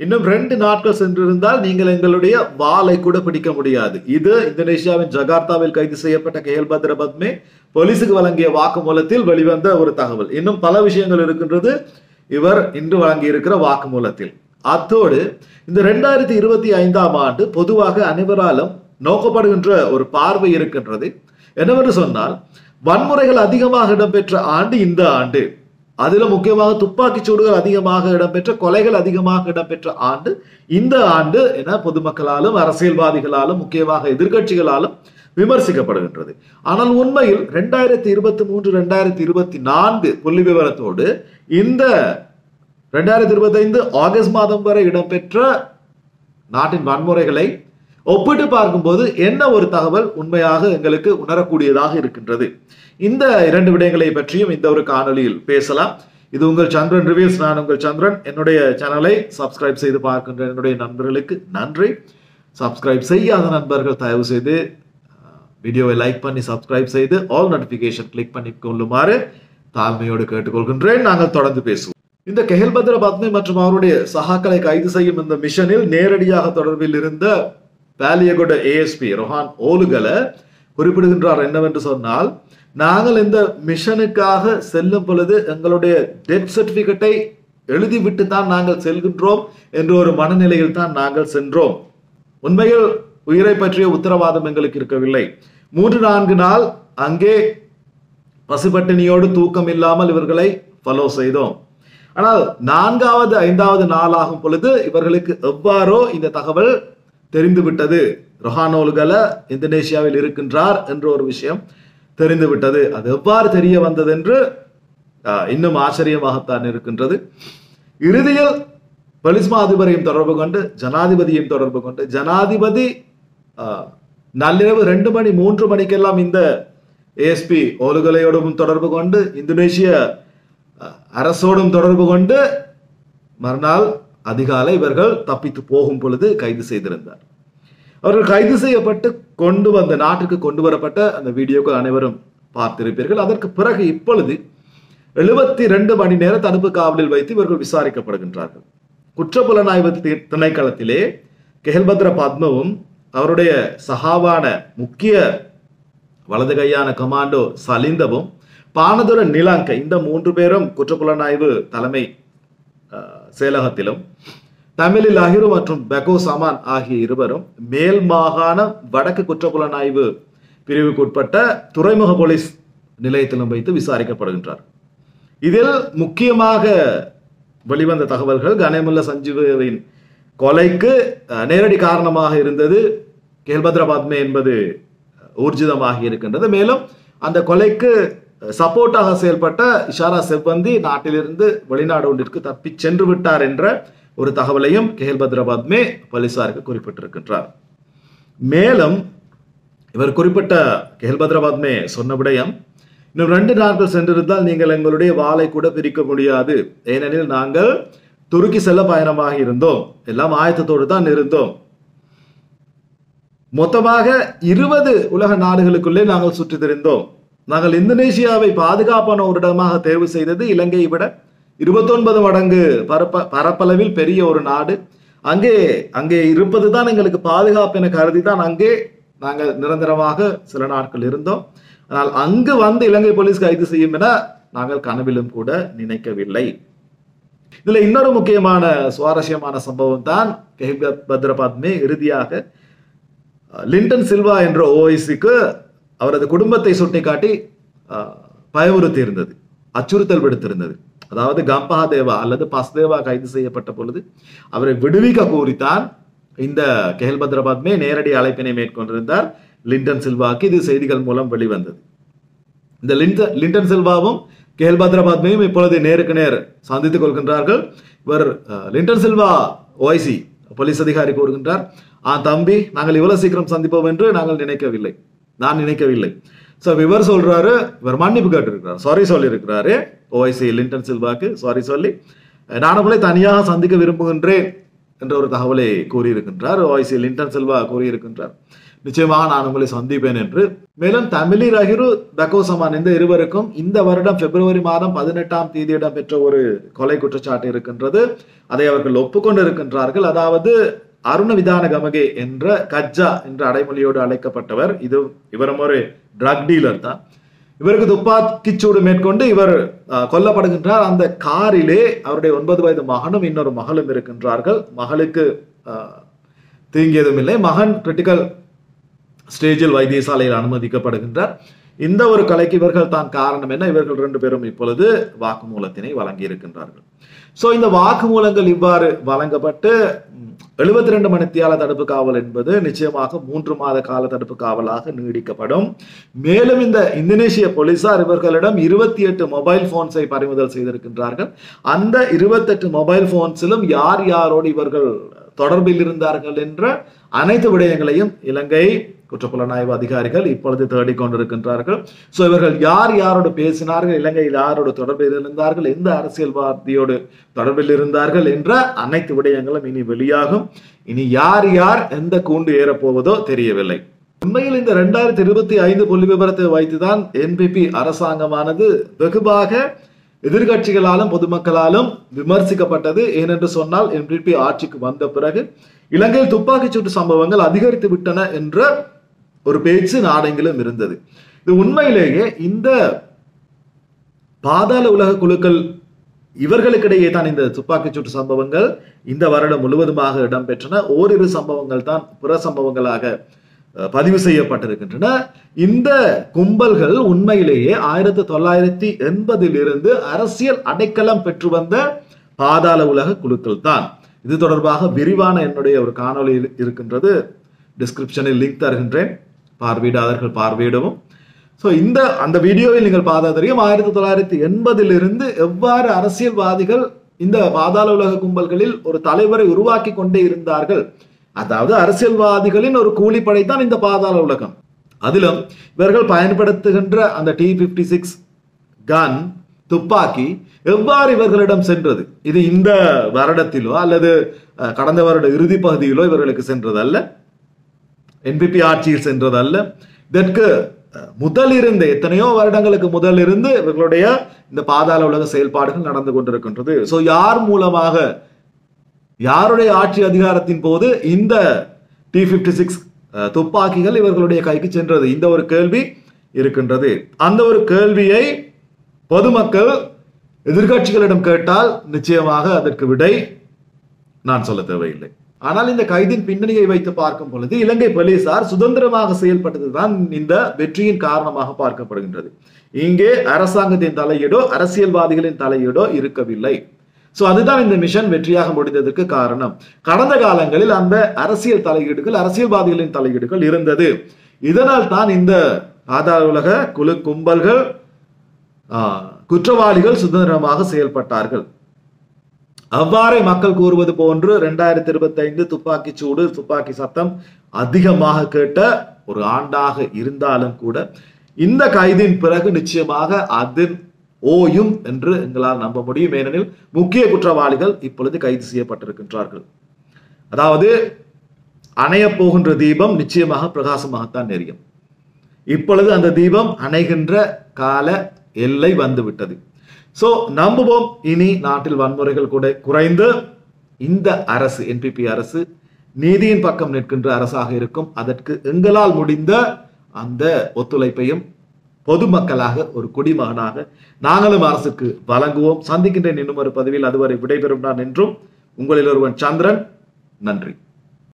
இன்னும் 2 நாட்கள் சென்றிருந்தால் நீங்கள் எங்களுடைய வாளை கூட பிடிக்க முடியாது. இது இந்தோனேஷியாவின் ஜகார்த்தாவில் கைது செய்யப்பட்ட கெஹல்பத்ர பத்மே போலீசுக்கு வழங்கிய வாக்குமூலத்தில் வெளிவந்த ஒரு தகவல். இன்னும் பல விஷயங்கள் இருக்கின்றது இவர் இன்று வழங்கி இருக்கிற வாக்குமூலத்தில். அத்தோடு இந்த 2025ஆம் ஆண்டு பொதுவாக அனைவராலும் நோக்கப்படுகின்ற ஒரு பார்வை இருக்கின்றது. என்னவென்று சொன்னால், வன்முறைகள் அதிகமாக இடம்பெற்ற ஆண்டு இந்த ஆண்டு. அதிலும் முக்கியமாக துப்பாக்கிச் சூடுகள் அதிகமாக இடம்பெற்ற, கொலைகள் அதிகமாக இடம்பெற்ற ஆண்டு இந்த ஆண்டு என பொதுமக்களாலும் அரசியல்வாதிகளாலும் முக்கியமாக எதிர்கட்சிகளாலும் விமர்சிக்கப்படுகின்றது. ஆனால் உண்மையில் 2023 2024 புள்ளி விவரத்தோடு இந்த 2025 ஆகஸ்ட் மாதம் வரை இடம்பெற்ற நாட்டின் வன்முறைகளை ஒப்பிட்டு பார்க்கும்போது என்ன ஒரு தகவல் உண்மையாக எங்களுக்கு உணரக்கூடியதாக இருக்கின்றது. இந்த 2 விடயங்களை பற்றியும் இந்த ஒரு காணொலியில் பேசலாம். இது உங்கள் சந்திரன் ரிவ்யூஸ். நான் உங்கள் சந்திரன். என்னுடைய சேனலை சப்ஸ்கிரைப் செய்து பார்க்கின்ற என்னுடைய நண்பர்களுக்கு நன்றி. சப்ஸ்கிரைப் செய்யாத நண்பர்கள் தயவு செய்து வீடியோவை லைக் பண்ணி சப்ஸ்கிரைப் செய்து ஆல் நோட்டிபிகேஷன் கிளிக் பண்ணி கொள்ளுமாறு தாழ்மையோடு கேட்டுக்கொள்கின்றேன். நாங்கள் தொடர்ந்து பேசுவோம். இந்த கெஹல்பத்ர பத்மே மற்றும் அவருடைய சகாக்களை கைது செய்யும் இந்த மிஷனில் நேரடியாக தொடர்பில் இருந்த பாலியகொட ஏஎஸ்பி ரொஹான் ஓலுகல குறிப்பிடுகின்றார். என்னவென்று சொன்னால், நாங்கள் இந்த மிஷனுக்காக செல்லும் பொழுது எங்களுடைய டெத் சர்டிபிகேட்டை எழுதிவிட்டு தான் நாங்கள் செல்கின்றோம் என்ற ஒரு மனநிலையில் தான் நாங்கள் சென்றோம். உண்மையில் உயிரை பற்றிய உத்தரவாதம் எங்களுக்கு இருக்கவில்லை. 3-4 நாள் அங்கே பசிப்பட்டினியோடு தூக்கம் இல்லாமல் இவர்களை ஃபாலோ செய்தோம். ஆனால் 4வது 5வது நாள் ஆகும் பொழுது இவர்களுக்கு எவ்வாறோ இந்த தகவல் தெரிந்துவிட்டது. ரொஹான் ஓலுகல இந்தோனேஷியாவில் இருக்கின்றார் என்ற ஒரு விஷயம் தெரிந்துவிட்டது. அது எவ்வாறு தெரிய வந்தது என்று இன்னும் ஆச்சரியமாகத்தான் இருக்கின்றது. இறுதியில் போலீஸ் மா அதிபரையும் தொடர்பு கொண்டு ஜனாதிபதியையும் தொடர்பு கொண்டு ஜனாதிபதி நள்ளிரவு 2 மணி 3 மணிக்கெல்லாம் இந்த ஏஎஸ்பி ஓலுகலையோடும் தொடர்பு கொண்டு இந்தோனேஷிய அரசோடும் தொடர்பு கொண்டு மறுநாள் அதிகாலை இவர்கள் தப்பித்து போகும் பொழுது கைது செய்திருந்தார். அவர்கள் கைது செய்யப்பட்டு நாட்டுக்கு கொண்டு வரப்பட்ட அந்த வீடியோக்கள் அனைவரும் பார்த்திருப்பீர்கள். அதற்கு பிறகு இப்பொழுது 72 மணி நேர தடுப்பு காவலில் வைத்து இவர்கள் விசாரிக்கப்படுகின்றார்கள். குற்றப்புலனாய்வு திணைக்களத்திலே கெஹல்பத்ர பத்மவும் அவருடைய சகாவான முக்கிய வலது கையான கமாண்டோ சலிந்தவும் பானதுர நிலாங்க இந்த 3 பேரும் குற்றப்புலனாய்வு தலைமை செயலகத்திலும், தமிழில் அஹிரு மற்றும் பெகோ சமான் ஆகிய இருவரும் மேல் மாகாண வடக்கு குற்றப்புலனாய்வு பிரிவுக்கு உட்பட்ட துறைமுக போலீஸ் நிலையத்திலும் வைத்து விசாரிக்கப்படுகின்றார். இதில் முக்கியமாக வெளிவந்த தகவல்கள் கனேமுல்ல சஞ்சீவின் கொலைக்கு நேரடி காரணமாக இருந்தது கெஹல்பத்ர பத்மே என்பது ஊர்ஜிதமாகி இருக்கின்றது. மேலும் அந்த கொலைக்கு சப்போர்ட்டாக செயல்பட்ட இஷாரா செவ்வந்தி நாட்டிலிருந்து வெளிநாடு ஒன்றிற்கு தப்பி சென்று விட்டார் என்ற ஒரு தகவலையும் கெஹல்பத்ர பத்மே போலீசாருக்கு குறிப்பிட்டிருக்கின்றார். மேலும் இவர் குறிப்பிட்ட கெஹல்பத்ர பத்மே சொன்ன விடயம், இன்னும் 2 நாட்கள் சென்றிருந்தால் நீங்கள் எங்களுடைய வாளை கூட பிரிக்க முடியாது. ஏனெனில் நாங்கள் துருக்கி செல்ல பயணமாக இருந்தோம், எல்லாம் ஆயத்தத்தோடு தான் இருந்தோம். மொத்தமாக 20 உலக நாடுகளுக்குள்ளே நாங்கள் சுற்றி திரிந்தோம். நாங்கள் இந்தோனேஷியாவை பாதுகாப்பான ஒரு இடமாக தேர்வு செய்தது இலங்கையை விட 29 மடங்கு பரப்பளவில் பெரிய ஒரு நாடு. அங்கே இருப்பது தான் எங்களுக்கு பாதுகாப்பு என கருதி தான் அங்கே நாங்கள் நிரந்தரமாக சில நாட்கள் இருந்தோம். ஆனால் அங்கு வந்து இலங்கை போலீஸ் கைது செய்யும் என நாங்கள் கனவிலும் கூட நினைக்கவில்லை. இதுல இன்னொரு முக்கியமான சுவாரஸ்யமான சம்பவம் தான் கெஹல்பத்ர பத்மே இறுதியாக லிண்டன் சில்வா என்ற ஓஐசிக்கு அவரது குடும்பத்தை சுட்டிக்காட்டி பயமுறுத்தி இருந்தது, அச்சுறுத்தல் விடுத்திருந்தது. அதாவது கம்பஹதேவா அல்லது பஸ்தேவா கைது செய்யப்பட்ட பொழுது அவரை விடுவிக்க கோரித்தான் இந்த கெஹல்பத்ர பத்மே நேரடி அழைப்பினை மேற்கொண்டிருந்தார் லிண்டன் சில்வாக்கு. இது செய்திகள் மூலம் வெளிவந்தது. இந்த லிண்டன் சில்வாவும் கெஹல்பத்ர பத்மையும் இப்பொழுது நேருக்கு நேர் சந்தித்துக் கொள்கின்றார்கள். இவர் லிண்டன் சில்வா ஓஐசி போலீஸ் அதிகாரி கூறுகின்றார், தம்பி, நாங்கள் இவ்வளவு சீக்கிரம் சந்திப்போம் என்று நான் நினைக்கவில்லை. சோ இவர் சொல்றாரு, இவர் மன்னிப்பு கேட்டிருக்கிறார், சாரி சொல்லி இருக்கிறாரு ஓஐசி லிண்டன் சில்வாக்கு. சாரி சொல்லி நானும் தனியாக சந்திக்க விரும்புகின்றேன் என்ற ஒரு தகவலை கூறியிருக்கின்றார் ஓஐசி லிண்டன் சில்வா கூறியிருக்கின்றார். நிச்சயமாக நான் உங்களை சந்திப்பேன் என்று. மேலும் தமிழி ரஹிரு தகோசமான் இந்த இருவருக்கும் இந்த வருடம் பிப்ரவரி மாதம் 18ஆம் தேதி இடம்பெற்ற ஒரு கொலை குற்றச்சாட்டு இருக்கின்றது. அதை அவர்கள் ஒப்புக்கொண்டு இருக்கின்றார்கள். அதாவது அருண விதான கமகே என்ற கஜ்ஜா என்ற அடைமொழியோடு அழைக்கப்பட்டவர். இவரும் ஒரு ட்ரக் டீலர் தான். இவருக்கு துப்பாக்கிச்சூடு மேற்கொண்டு இவர் கொல்லப்படுகின்றார். அந்த காரிலே அவருடைய 9 வயது மகனும் இன்னொரு மகளும் இருக்கின்றார்கள். மகளுக்கு தீங்கியதும் இல்லை. மகன் கிரிட்டிக்கல் ஸ்டேஜில் வைத்தியசாலையில் அனுமதிக்கப்படுகின்றார். இந்த ஒரு கொலைக்கு இவர்கள் தான் காரணம் என்ன? இவர்கள் 2 பேரும் இப்பொழுது வாக்குமூலத்தினை வழங்கி இருக்கின்றார்கள். சோ இந்த வாக்குமூலங்கள் இவ்வாறு வழங்கப்பட்டு 72 மணித்தியால தடுப்பு காவல் என்பது நிச்சயமாக 3 மாத கால தடுப்பு காவலாக நீடிக்கப்படும். மேலும் இந்த இந்தோனேஷிய போலீசார் இவர்களிடம் 28 மொபைல் போன்ஸை பறிமுதல் செய்திருக்கின்றார்கள். அந்த 28 மொபைல் போன்ஸிலும் யார் யாரோடு இவர்கள் தொடர்பில் இருந்தார்கள் என்ற அனைத்து விடயங்களையும் இலங்கை குற்றப்புலனாய்வு அதிகாரிகள் இப்பொழுது தேடிக்கொண்டிருக்கின்றார்கள். சோ இவர்கள் யார் யாரோடு பேசினார்கள், இலங்கையில் யாரோடு தொடர்பில் இருந்தார்கள், எந்த அரசியல்வாதியோடு தொடர்பில் இருந்தார்கள் என்ற அனைத்து விடயங்களும் இனி வெளியாகும். இனி யார் யார் எந்த கூண்டு ஏறப்போவதோ தெரியவில்லை. உண்மையில் இந்த 2025 புள்ளி விவரத்தை வைத்துதான் NPP அரசாங்கமானது வெகுவாக எதிர்கட்சிகளாலும் பொதுமக்களாலும் விமர்சிக்கப்பட்டது. ஏனென்று சொன்னால் NPP ஆட்சிக்கு வந்த பிறகு இலங்கையில் துப்பாக்கிச்சூட்டு சம்பவங்கள் அதிகரித்து விட்டன என்ற ஒரு பேச்சு நாடெங்கிலும் இருந்தது. இது உண்மையிலேயே இந்த பாதாள உலக குழுக்கள் இவர்களுக்கிடையே தான் இந்த துப்பாக்கிச்சூட்டு சம்பவங்கள் இந்த வருடம் முழுவதுமாக இடம்பெற்றன. ஓரிரு சம்பவங்கள் தான் பிற சம்பவங்களாக பதிவு செய்யப்பட்டிருக்கின்றன. இந்த கும்பல்கள் உண்மையிலேயே 1980 அரசியல் அடைக்கலம் பெற்று வந்த பாதாள உலக குழுக்கள் தான். இது தொடர்பாக விரிவான என்னுடைய ஒரு காணொளி இருக்கின்றது. டிஸ்கிரிப்ஷனில் லிங்க் தருகின்றேன், பார்வையிடாதவர்கள் பார்வையிடவும். ஸோ அந்த வீடியோவில் நீங்கள் பார்த்தா தெரியும் 1980 எவ்வாறு அரசியல்வாதிகள் இந்த பாதாள உலக கும்பல்களில் ஒரு தலைவரை உருவாக்கி கொண்டே இருந்தார்கள். அதாவது அரசியல்வாதிகளின் ஒரு கூலிப்படைத்தான் இந்த பாதாள உலகம். அதிலும் இவர்கள் பயன்படுத்துகின்ற அந்த T56 கன் துப்பாக்கி எவ்வாறு இவர்களிடம் சென்றது, இது இந்த வருடத்திலோ அல்லது கடந்த வருட இறுதி பகுதியிலோ இவர்களுக்கு சென்றதல்ல, NPP ஆட்சியில் சென்றதல்ல. இதற்கு முதலிருந்து எத்தனையோ வருடங்களுக்கு முதலிருந்து இவர்களுடைய இந்த பாதாள உலக செயல்பாடுகள் நடந்து கொண்டிருக்கின்றது. சோ யார் மூலமாக, யாருடைய ஆட்சி அதிகாரத்தின் போது இந்த T56 துப்பாக்கிகள் இவர்களுடைய கைக்கு சென்றது? இந்த ஒரு கேள்வி இருக்கின்றது. அந்த ஒரு கேள்வியை பொதுமக்கள் எதிர்கட்சிகளிடம் கேட்டால் நிச்சயமாக அதற்கு விடை நான் சொல்ல தேவையில்லை. ஆனால் இந்த கைதின் பின்னணியை வைத்து பார்க்கும் பொழுது இலங்கை போலீசார் சுதந்திரமாக செயல்பட்டதுதான் இந்த வெற்றியின் காரணமாக பார்க்கப்படுகின்றது. இங்கே அரசாங்கத்தின் தலையீடோ அரசியல்வாதிகளின் தலையீடோ இருக்கவில்லை. சோ அதுதான் இந்த மிஷன் வெற்றியாக முடிந்ததற்கு காரணம். கடந்த காலங்களில் அந்த அரசியல் தலையீடுகள், அரசியல்வாதிகளின் தலையீடுகள் இருந்தது. இதனால் தான் இந்த பாதாள உலக குழு கும்பல்கள், குற்றவாளிகள் சுதந்திரமாக செயல்பட்டார்கள். அவ்வாறே மக்கள் கூறுவது போன்று 2025 துப்பாக்கிச்சூடு, துப்பாக்கி சத்தம் அதிகமாக கேட்ட ஒரு ஆண்டாக இருந்தாலும் கூட இந்த கைதின் பிறகு நிச்சயமாக அதன் ஓயும் என்று எங்களால் நம்ப முடியும். ஏனெனில் முக்கிய குற்றவாளிகள் இப்பொழுது கைது செய்யப்பட்டிருக்கின்றார்கள். அதாவது அணைய போகின்ற தீபம் நிச்சயமாக பிரகாசமாகத்தான் எரியும். இப்பொழுது அந்த தீபம் அணைகின்ற கால எல்லை வந்துவிட்டது. சோ நம்புவோம், இனி நாட்டில் வன்முறைகள் கூட குறைந்து இந்த அரசு, NPP அரசு நீதியின் பக்கம் நிற்கின்ற அரசாக இருக்கும். அதற்கு எங்களால் முடிந்த அந்த ஒத்துழைப்பையும் பொதுமக்களாக ஒரு குடிமகனாக நாங்களும் அரசுக்கு வழங்குவோம். சந்திக்கின்றேன் இன்னும் ஒரு பதிவில். அதுவரை விடைபெறும் நான் என்றும் உங்களில் ஒருவன் சந்திரன். நன்றி.